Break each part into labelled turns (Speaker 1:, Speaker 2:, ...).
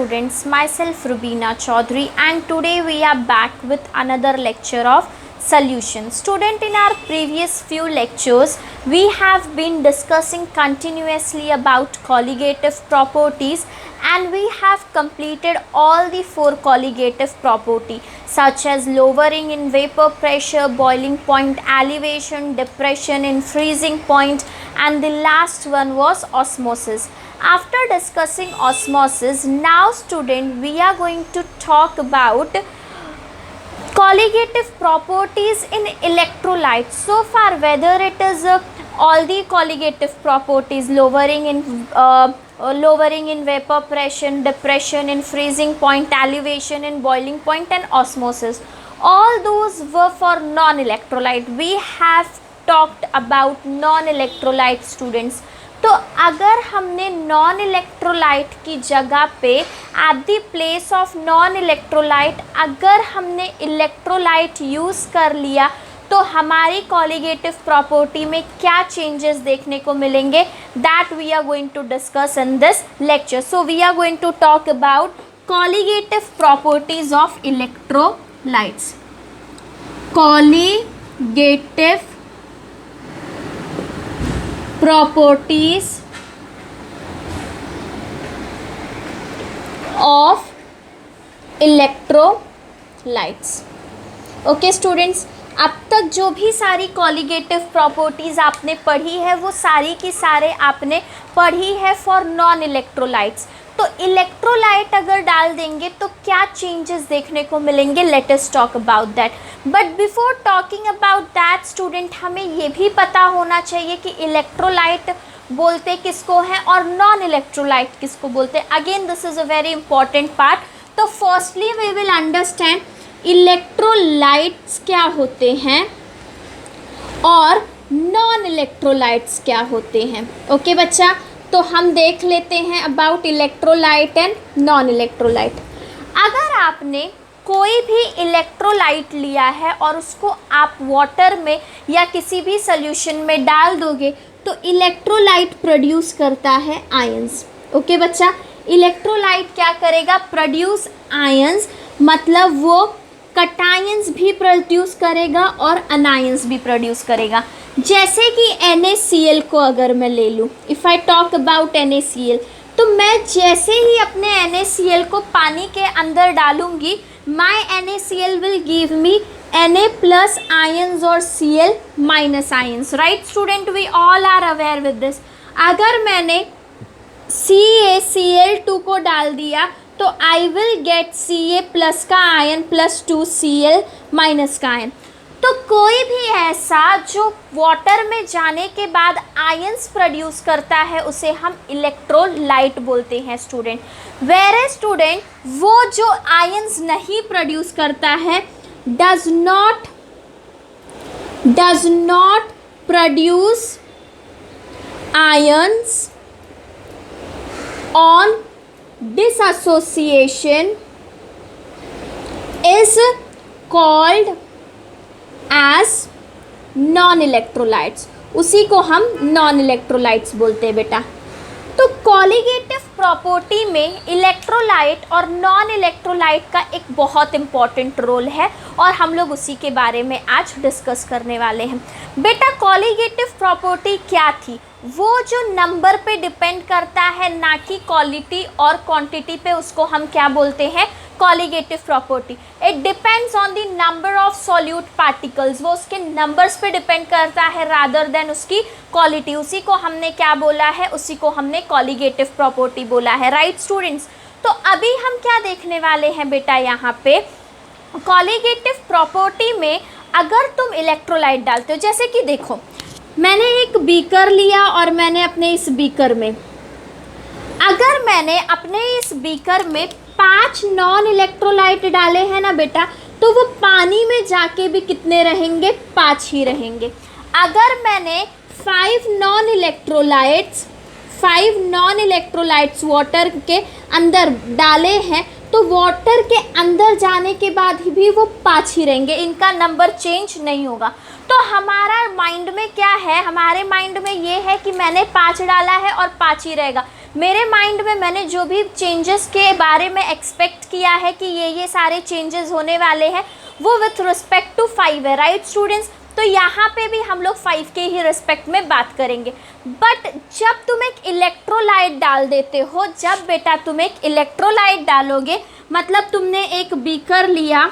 Speaker 1: students, myself Rubina Chaudhary, and today we are back with another lecture of solution. Student, in our previous few lectures we have been discussing continuously about colligative properties, and we have completed all the four colligative property such as lowering in vapor pressure, boiling point elevation, depression in freezing point, and the last one was osmosis. After discussing osmosis, now student we are going to talk about colligative properties in electrolytes. So far, whether it is all the colligative properties, lowering in vapor pressure, depression in freezing point, elevation in boiling point, and osmosis, all those were for non-electrolyte. We have talked about non-electrolyte students. तो अगर हमने non electrolyte की जगह पे at the place of non electrolyte अगर हमने electrolyte use कर लिया तो हमारी कॉलिगेटिव प्रॉपर्टी में क्या चेंजेस देखने को मिलेंगे, that we are going to discuss in this lecture. So we are going to talk about colligative properties of electrolytes. Colligative properties of electrolytes. Okay students, अब तक जो भी सारी कॉलिगेटिव प्रॉपर्टीज़ आपने पढ़ी है वो सारी की सारे आपने पढ़ी है फॉर नॉन इलेक्ट्रोलाइट्स. तो इलेक्ट्रोलाइट अगर डाल देंगे तो क्या चेंजेस देखने को मिलेंगे, let us talk about that. But before talking about that student, हमें ये भी पता होना चाहिए कि इलेक्ट्रोलाइट बोलते किसको हैं और नॉन इलेक्ट्रोलाइट किसको बोलते हैं. Again this is a very important part. तो firstly we will understand electrolytes क्या होते हैं और नॉन इलेक्ट्रोलाइट्स क्या होते हैं. ओके बच्चा, तो हम देख लेते हैं about electrolyte and non electrolyte. अगर आपने कोई भी इलेक्ट्रोलाइट लिया है और उसको आप वाटर में या किसी भी सॉल्यूशन में डाल दोगे तो इलेक्ट्रोलाइट प्रोड्यूस करता है आयंस. ओके बच्चा, इलेक्ट्रोलाइट क्या करेगा, प्रोड्यूस आयंस, मतलब वो कटायंस भी प्रोड्यूस करेगा और अनायंस भी प्रोड्यूस करेगा. जैसे कि NaCl को अगर मैं ले लूँ, if I talk about NaCl, तो मैं जैसे ही अपने NaCl को पानी के अंदर डालूँगी, my NaCl will give me Na plus ions और Cl minus ions. Right student, we all are aware with this. अगर मैंने CaCl2 को डाल दिया तो I will get Ca plus का आयन प्लस 2Cl माइनस का आयन. तो कोई भी ऐसा जो वाटर में जाने के बाद आयंस प्रोड्यूस करता है उसे हम इलेक्ट्रोलाइट बोलते हैं स्टूडेंट. वेयर स्टूडेंट, वो जो आयंस नहीं प्रोड्यूस करता है does not produce ions on dissociation is called as non electrolytes. उसी को हम नॉन इलेक्ट्रोलाइट्स बोलते हैं बेटा. तो कॉलिगेटिव प्रॉपर्टी में इलेक्ट्रोलाइट और नॉन इलेक्ट्रोलाइट का एक बहुत इंपॉर्टेंट रोल है और हम लोग उसी के बारे में आज डिस्कस करने वाले हैं. बेटा, कॉलिगेटिव प्रॉपर्टी क्या थी, वो जो नंबर पे डिपेंड करता है ना कि क्वालिटी और क्वांटिटी पे, उसको हम क्या बोलते हैं, colligative property. It depends on the number of solute particles, वो उसके नंबर्स पे डिपेंड करता है रादर देन उसकी क्वालिटी. उसी को हमने क्या बोला है, उसी को हमने कॉलिगेटिव प्रॉपर्टी बोला है. राइट स्टूडेंट्स, तो अभी हम क्या देखने वाले हैं बेटा, यहाँ पे कॉलिगेटिव प्रॉपर्टी में अगर तुम इलेक्ट्रोलाइट डालते हो, जैसे कि देखो मैंने एक बीकर लिया और मैंने अपने इस बीकर में, अगर मैंने अपने इस बीकर में 5 नॉन इलेक्ट्रोलाइट डाले हैं ना बेटा, तो वो पानी में जाके भी कितने रहेंगे, 5 ही रहेंगे. अगर मैंने 5 नॉन इलेक्ट्रोलाइट्स वाटर के अंदर डाले हैं तो वाटर के अंदर जाने के बाद भी वो 5 ही रहेंगे, इनका नंबर चेंज नहीं होगा. तो हमारा माइंड में क्या है, हमारे माइंड में ये है कि मैंने 5 डाला है और 5 ही रहेगा. मेरे माइंड में मैंने जो भी चेंजेस के बारे में एक्सपेक्ट किया है कि ये सारे चेंजेस होने वाले हैं वो विथ रिस्पेक्ट टू 5 है, राइट स्टूडेंट्स। तो यहाँ पे भी हम लोग 5 के ही रिस्पेक्ट में बात करेंगे। बट जब तुम एक इलेक्ट्रोलाइट डाल देते हो, जब बेटा तुम एक इलेक्ट्रोलाइट डालोगे, मतलब तुमने एक बीकर लिया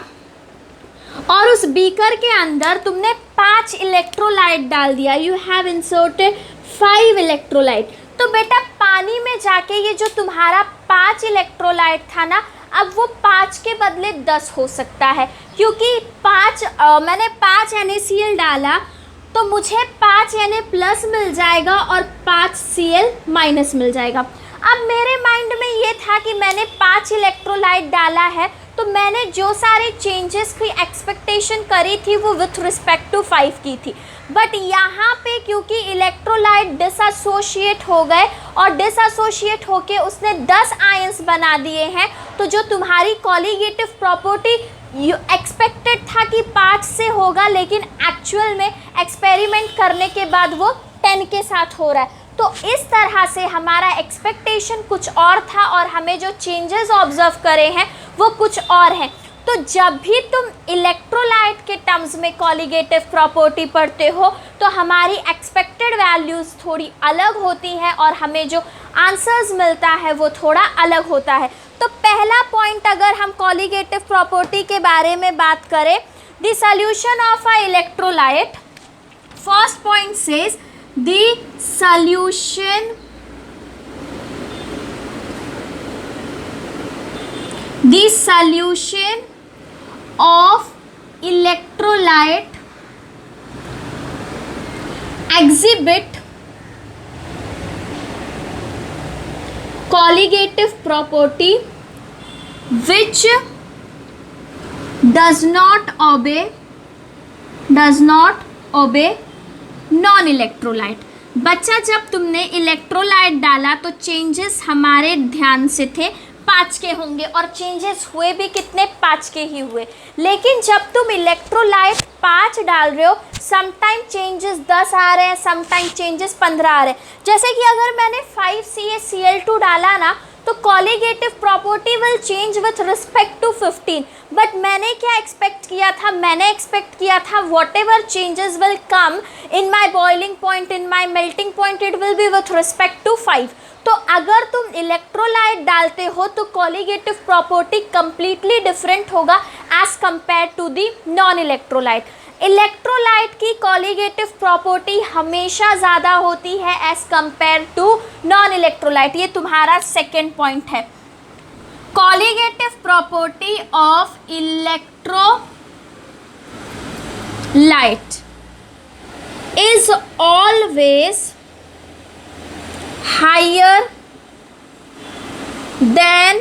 Speaker 1: और उस बीकर के अंदर तुमने 5 इलेक्ट्रोलाइट डाल दिया, यू हैव इंसर्टेड 5 इलेक्ट्रोलाइट। तो बेटा पानी में जाके ये जो तुम्हारा 5 इलेक्ट्रोलाइट था ना, अब वो 5 के बदले 10 हो सकता है, क्योंकि मैंने 5 NaCl डाला तो मुझे 5 Na प्लस मिल जाएगा और 5 Cl माइनस मिल जाएगा। अब मेरे माइंड में ये था कि मैंने 5 इलेक्ट्रोलाइट डाला है, तो मैंने जो सारे चेंजेस की एक्सपेक्टेशन करी थी वो विथ रिस्पेक्ट टू 5 की थी। बट यहाँ पे क्योंकि इलेक्ट्रोलाइट डिसएसोशिएट हो गए और डिसएसोशिएट होके उसने 10 आयंस बना दिए हैं, तो जो तुम्हारी कॉलीगेटिव प्रॉपर्टी एक्सपेक्टेड था कि 5 से होगा, लेकिन एक्चुअल में एक्सपेरिमेंट करने के बाद वो 10 के साथ हो रहा है। तो इस तरह से हमारा एक्सपेक्टेशन कुछ और था और हमें जो चेंजेस ऑब्जर्व करे हैं वो कुछ और हैं। तो जब भी तुम इलेक्ट्रोलाइट के टर्म्स में कॉलीगेटिव प्रॉपर्टी पढ़ते हो तो हमारी एक्सपेक्टेड वैल्यूज़ थोड़ी अलग होती हैं और हमें जो आंसर्स मिलता है वो थोड़ा अलग होता है। तो पहला पॉइंट अगर हम कॉलीगेटिव प्रॉपर्टी के बारे में बात करें, the solution of a electrolyte, first point says the solution of electrolyte exhibit colligative property which does not obey non electrolyte. बच्चा जब तुमने इलेक्ट्रोलाइट डाला तो चेंजेस हमारे ध्यान से थे 5 के होंगे और चेंजेस हुए भी कितने, 5 के ही हुए। लेकिन जब तुम इलेक्ट्रोलाइट 5 डाल रहे हो, समटाइम चेंजेस 10 आ रहे हैं, समटाइम चेंजेस 15 आ रहे हैं। जैसे कि अगर मैंने 5CaCl2 डाला ना तो colligative property will change with respect to 15। But मैंने क्या एक्सपेक्ट किया था, मैंने एक्सपेक्ट किया था whatever changes will come in my boiling point, in my melting point, it will be with respect to 5। तो अगर तुम इलेक्ट्रोलाइट डालते हो तो कॉलीगेटिव प्रॉपर्टी कंप्लीटली डिफरेंट होगा as compare to the non electrolyte. Electrolyte की colligative property हमेशा ज़्यादा होती है as compare to non electrolyte. ये तुम्हारा सेकेंड पॉइंट है। Colligative property of electrolyte is always higher than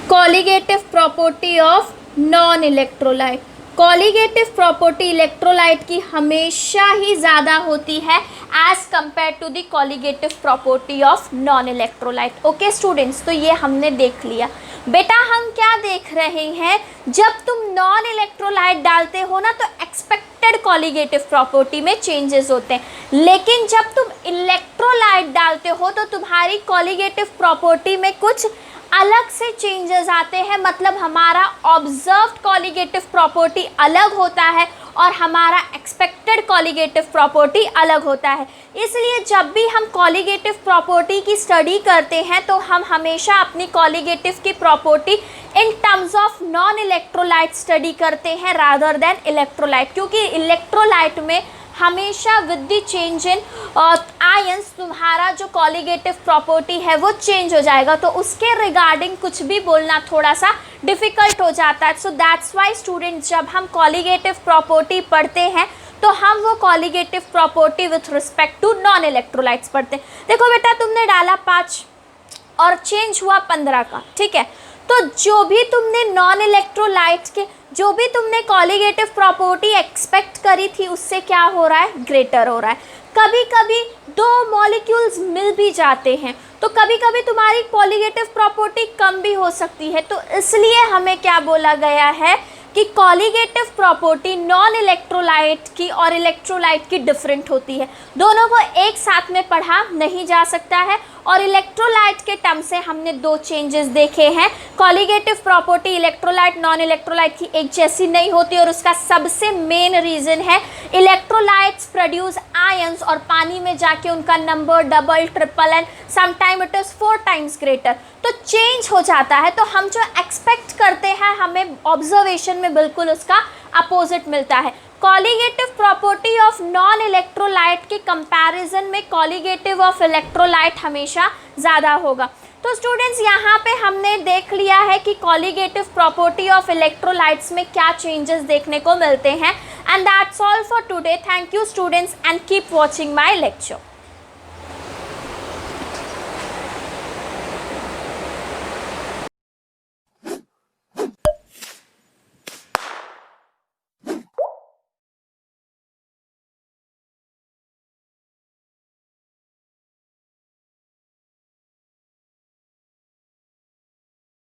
Speaker 1: colligative property of non electrolyte. Colligative property electrolyte की हमेशा ही ज़्यादा होती है as compare to the colligative property of non electrolyte. Okay students, तो ये हमने देख लिया। बेटा हम क्या देख रहे हैं, जब तुम नॉन इलेक्ट्रोलाइट डालते हो ना तो एक्सपेक्टेड कॉलीगेटिव प्रॉपर्टी में चेंजेस होते हैं, लेकिन जब तुम इलेक्ट्रोलाइट डालते हो तो तुम्हारी कॉलीगेटिव प्रॉपर्टी में कुछ अलग से चेंजेस आते हैं। मतलब हमारा ऑब्जर्व्ड कॉलीगेटिव प्रॉपर्टी अलग होता है और हमारा एक्सपेक्टेड कॉलीगेटिव प्रॉपर्टी अलग होता है। इसलिए जब भी हम कॉलीगेटिव प्रॉपर्टी की स्टडी करते हैं तो हम हमेशा अपनी कॉलीगेटिव की property in terms of non electrolyte study करते हैं रादर देन इलेक्ट्रोलाइट, क्योंकि इलेक्ट्रोलाइट में हमेशा with the change in ions तुम्हारा जो कॉलीगेटिव प्रॉपर्टी है वो चेंज हो जाएगा, तो उसके रिगार्डिंग कुछ भी बोलना थोड़ा सा डिफ़िकल्ट हो जाता है। सो दैट्स वाई स्टूडेंट्स जब हम कॉलीगेटिव प्रॉपर्टी पढ़ते हैं तो हम वो colligative property with respect to non electrolytes पढ़ते हैं। देखो बेटा तुमने डाला 5 और चेंज हुआ 15 का, ठीक है, तो जो भी तुमने नॉन इलेक्ट्रोलाइट्स के जो भी तुमने कॉलीगेटिव प्रॉपर्टी एक्सपेक्ट करी थी उससे क्या हो रहा है, ग्रेटर हो रहा है। कभी कभी 2 मॉलिक्यूल्स मिल भी जाते हैं तो कभी कभी तुम्हारी कॉलीगेटिव प्रॉपर्टी कम भी हो सकती है। तो इसलिए हमें क्या बोला गया है कि कॉलीगेटिव प्रॉपर्टी नॉन इलेक्ट्रोलाइट की और इलेक्ट्रोलाइट की डिफरेंट होती है। दोनों को एक साथ में पढ़ा नहीं जा सकता है और इलेक्ट्रोलाइट के टर्म से हमने दो चेंजेस देखे हैं। Colligative property electrolyte non electrolyte की एक जैसी नहीं होती और उसका सबसे मेन रीज़न है इलेक्ट्रोलाइट्स प्रोड्यूस आयंस और पानी में जाके उनका number double triple and sometime it is 4 times greater, तो चेंज हो जाता है। तो हम जो एक्सपेक्ट करते हैं हमें ऑब्जर्वेशन में बिल्कुल उसका अपोजिट मिलता है। Colligative property of non electrolyte के कंपैरिजन में कॉलीगेटिव ऑफ इलेक्ट्रोलाइट हमेशा ज़्यादा होगा। तो स्टूडेंट्स यहाँ पे हमने देख लिया है कि कॉलीगेटिव प्रॉपर्टी ऑफ इलेक्ट्रोलाइट्स में क्या चेंजेस देखने को मिलते हैं। And that's all for today. Thank you students and keep watching my lecture.